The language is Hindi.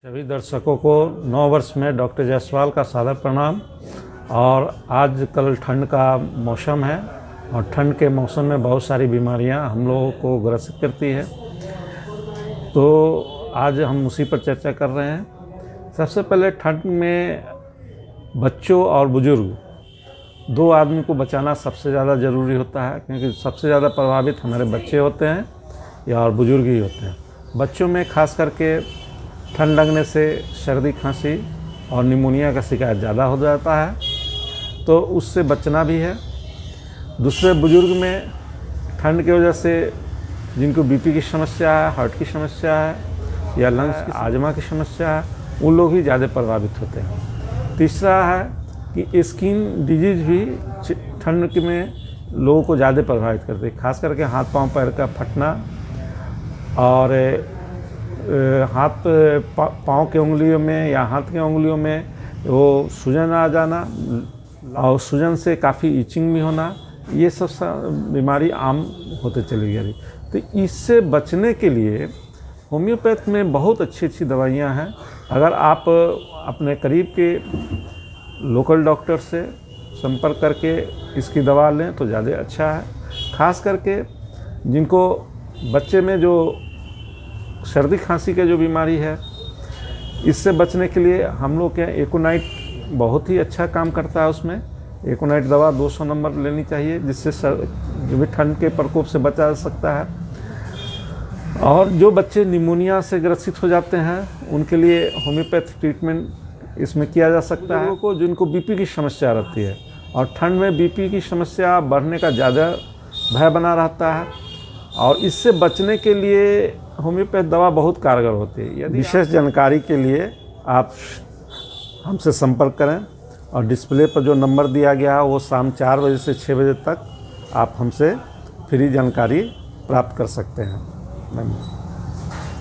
सभी दर्शकों को नव वर्ष में डॉक्टर जायसवाल का सादर प्रणाम। और आज कल ठंड का मौसम है और ठंड के मौसम में बहुत सारी बीमारियां हम लोगों को ग्रसित करती है, तो आज हम उसी पर चर्चा कर रहे हैं। सबसे पहले ठंड में बच्चों और बुजुर्ग दो आदमी को बचाना सबसे ज़्यादा ज़रूरी होता है, क्योंकि सबसे ज़्यादा प्रभावित हमारे बच्चे होते हैं या और बुजुर्ग ही होते हैं। बच्चों में खास करके ठंड लगने से सर्दी खांसी और निमोनिया का शिकायत ज़्यादा हो जाता है, तो उससे बचना भी है। दूसरे बुजुर्ग में ठंड की वजह से जिनको बीपी की समस्या है, हार्ट की समस्या है या लंग्स की आजमा की समस्या है, उन लोग ही ज़्यादा प्रभावित होते हैं। तीसरा है कि स्किन डिजीज़ भी ठंड में लोगों को ज़्यादा प्रभावित करती है, खास करके हाथ पांव पैर का फटना और हाथ पाँव के उंगलियों में या हाथ के उंगलियों में वो सूजन आ जाना और सूजन से काफ़ी इचिंग भी होना, ये सब बीमारी आम होते चली गई। तो इससे बचने के लिए होम्योपैथ में बहुत अच्छी अच्छी दवाइयाँ हैं। अगर आप अपने करीब के लोकल डॉक्टर से संपर्क करके इसकी दवा लें तो ज़्यादा अच्छा है। खास करके जिनको बच्चे में जो सर्दी खांसी की जो बीमारी है, इससे बचने के लिए हम लोग के एकोनाइट बहुत ही अच्छा काम करता है। उसमें एकोनाइट दवा 200 नंबर लेनी चाहिए, जिससे जो भी ठंड के प्रकोप से बचा जा सकता है। और जो बच्चे निमोनिया से ग्रसित हो जाते हैं उनके लिए होम्योपैथ ट्रीटमेंट इसमें किया जा सकता है। लोगों को जिनको बीपी की समस्या रहती है, और ठंड में बीपी की समस्या बढ़ने का ज़्यादा भय बना रहता है, और इससे बचने के लिए होम्योपैथ दवा बहुत कारगर होती है। यदि विशेष जानकारी के लिए आप हमसे संपर्क करें, और डिस्प्ले पर जो नंबर दिया गया है वो शाम 4 बजे से 6 बजे तक आप हमसे फ्री जानकारी प्राप्त कर सकते हैं। धन्यवाद।